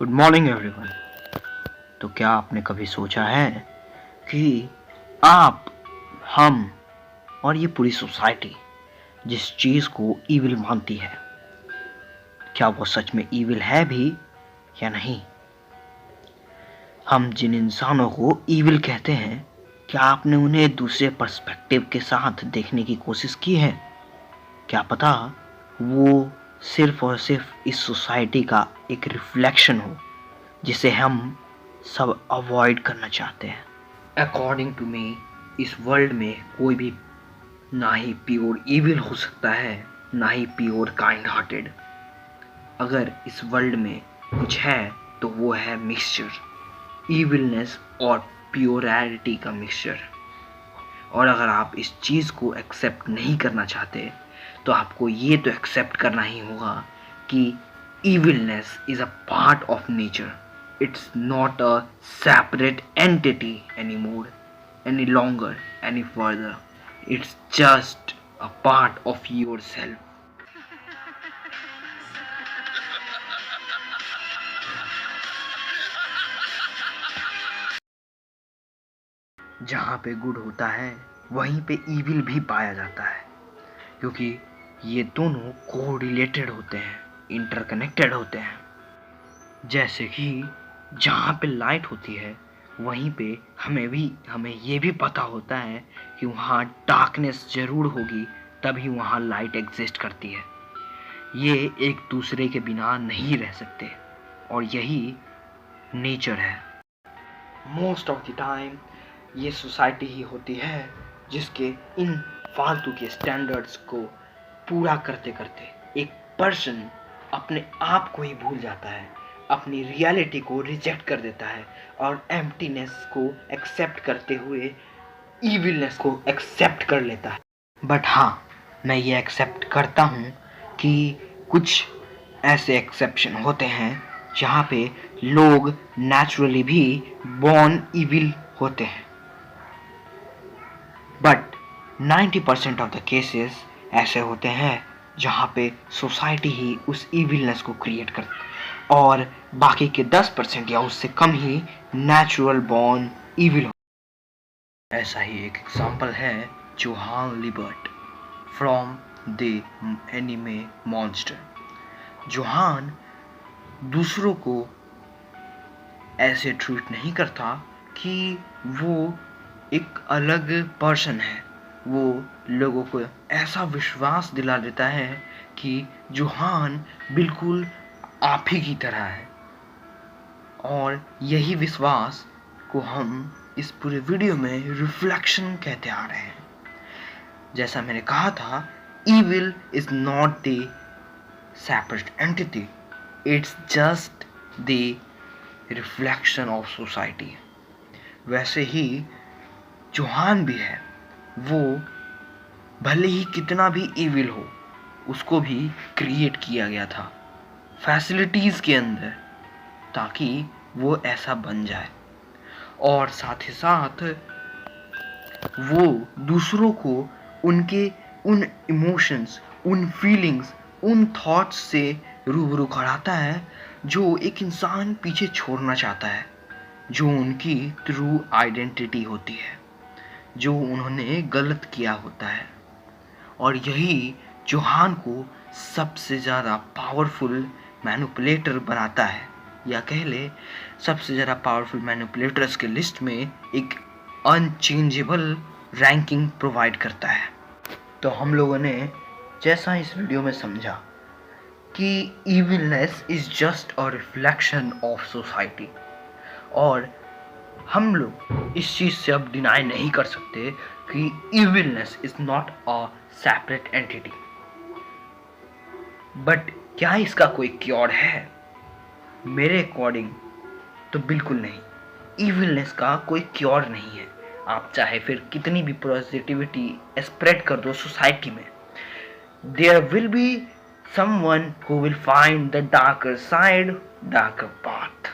Good morning everyone. तो क्या आपने कभी सोचा है कि आप, हम और ये पूरी सोसाइटी जिस चीज़ को ईविल मानती है, क्या वो सच में ईविल है भी या नहीं? हम जिन इंसानों को ईविल कहते हैं, क्या आपने उन्हें दूसरे पर्सपेक्टिव के साथ देखने की कोशिश की है? क्या पता वो सिर्फ और सिर्फ इस सोसाइटी का एक रिफ्लेक्शन हो जिसे हम सब अवॉइड करना चाहते हैं। अकॉर्डिंग टू मी, इस वर्ल्ड में कोई भी ना ही प्योर इविल हो सकता है, ना ही प्योर काइंड हार्टेड। अगर इस वर्ल्ड में कुछ है तो वो है मिक्सचर, इविलनेस और प्योरिटी का मिक्सचर। और अगर आप इस चीज़ को एक्सेप्ट नहीं करना चाहते तो आपको ये तो एक्सेप्ट करना ही होगा कि evilness is a part of nature. It's not a separate entity anymore, any longer, any further. It's just a part of yourself. जहाँ पे गुड होता है वहीं पे इविल भी पाया जाता है, क्योंकि ये दोनों कोरिलेटेड होते हैं, इंटरकनेक्टेड होते हैं। जैसे कि जहाँ पे लाइट होती है वहीं पे हमें ये भी पता होता है कि वहाँ डार्कनेस ज़रूर होगी, तभी वहाँ लाइट एग्जिस्ट करती है। ये एक दूसरे के बिना नहीं रह सकते और यही नेचर है। मोस्ट ऑफ द टाइम ये सोसाइटी ही होती है जिसके इन फालतू के स्टैंडर्ड्स को पूरा करते करते एक पर्सन अपने आप को ही भूल जाता है, अपनी रियलिटी को रिजेक्ट कर देता है और एम्प्टीनेस को एक्सेप्ट करते हुए इविलनेस को एक्सेप्ट कर लेता है। बट हाँ, मैं ये एक्सेप्ट करता हूँ कि कुछ ऐसे एक्सेप्शन होते हैं जहाँ पे लोग नेचुरली भी बॉर्न इविल होते हैं, बट 90% ऑफ द केसेस ऐसे होते हैं जहाँ पे सोसाइटी ही उस इविलनेस को क्रिएट करती है और बाकी के 10% या उससे कम ही नेचुरल बॉर्न इविल हो। ऐसा ही एक एग्जाम्पल है Johan Liebert from the anime monster. Johan दूसरों को ऐसे ट्रीट नहीं करता कि वो एक अलग पर्सन है। वो लोगों को ऐसा विश्वास दिला देता है कि जोहान बिल्कुल आप ही की तरह है, और यही विश्वास को हम इस पूरे वीडियो में रिफ्लेक्शन कहते आ रहे हैं। जैसा मैंने कहा था, evil is not the separate entity, it's just the reflection of society. वैसे ही जोहान भी है, वो भले ही कितना भी इविल हो, उसको भी क्रिएट किया गया था फैसिलिटीज़ के अंदर ताकि वो ऐसा बन जाए, और साथ ही साथ वो दूसरों को उनके उन इमोशंस, उन फीलिंग्स, उन थॉट्स से रूबरू कराता है जो एक इंसान पीछे छोड़ना चाहता है, जो उनकी ट्रू आइडेंटिटी होती है, जो उन्होंने गलत किया होता है। और यही जोहान को सबसे ज़्यादा पावरफुल मैनिपुलेटर बनाता है, या कह ले सबसे ज़्यादा पावरफुल मैनिपुलेटर्स के लिस्ट में एक अनचेंजेबल रैंकिंग प्रोवाइड करता है। तो हम लोगों ने जैसा इस वीडियो में समझा कि evilness is just a reflection of society, और हम लोग इस चीज़ से अब डिनाई नहीं कर सकते कि evilness is not a separate entity. But क्या इसका कोई क्योर है? मेरे अकॉर्डिंग तो बिल्कुल नहीं। इविलनेस का कोई क्योर नहीं है। आप चाहे फिर कितनी भी पॉजिटिविटी स्प्रेड कर दो सोसाइटी में, there will be someone who will find the darker side, darker path.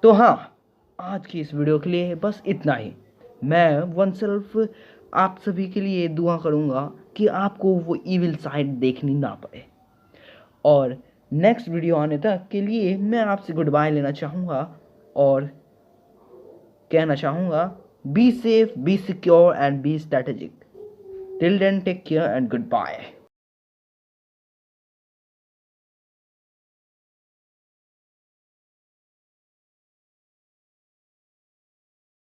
तो हाँ, आज की इस वीडियो के लिए बस इतना ही। मैं वन सेल्फ आप सभी के लिए दुआ करूँगा कि आपको वो इविल साइड देखनी ना पड़े, और नेक्स्ट वीडियो आने तक के लिए मैं आपसे गुड बाय लेना चाहूँगा और कहना चाहूँगा, be safe, be secure and be strategic. Till then take care and good bye.